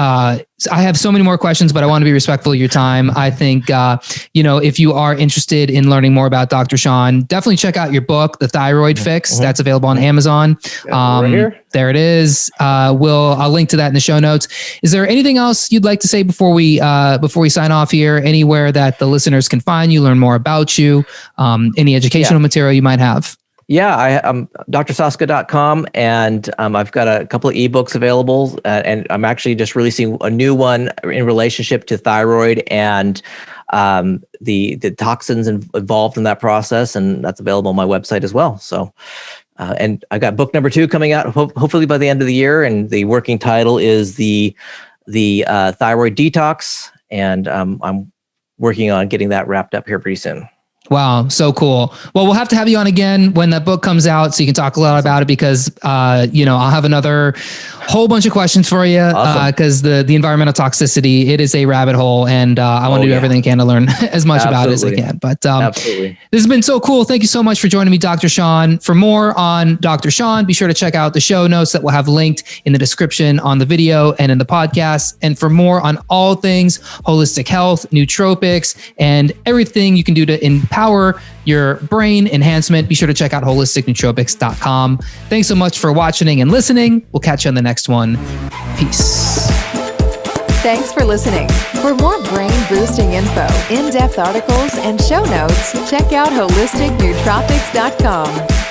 I have so many more questions, but I want to be respectful of your time. I think, if you are interested in learning more about Dr. Shawn, definitely check out your book, The Thyroid Fix. That's available on Amazon. Right here. There it is. I'll link to that in the show notes. Is there anything else you'd like to say before we sign off here? Anywhere that the listeners can find you, learn more about you, any educational material you might have? Yeah, I'm drsoszka.com, and I've got a couple of ebooks available, and I'm actually just releasing a new one in relationship to thyroid and the toxins involved in that process, and that's available on my website as well. So, and I got book number 2 coming out hopefully by the end of the year, and the working title is the Thyroid Detox, and I'm working on getting that wrapped up here pretty soon. Wow. So cool. Well, we'll have to have you on again when that book comes out so you can talk a lot about it, because, I'll have another whole bunch of questions for you. Because the environmental toxicity, it is a rabbit hole, and I want to do everything I can to learn as much about it as I can. But this has been so cool. Thank you so much for joining me, Dr. Shawn. For more on Dr. Shawn, be sure to check out the show notes that we'll have linked in the description on the video and in the podcast. And for more on all things holistic health, nootropics, and everything you can do to empower your brain enhancement, be sure to check out holisticnootropics.com. Thanks so much for watching and listening. We'll catch you on the next one. Peace. Thanks for listening. For more brain-boosting info, in-depth articles, and show notes, check out holisticnootropics.com.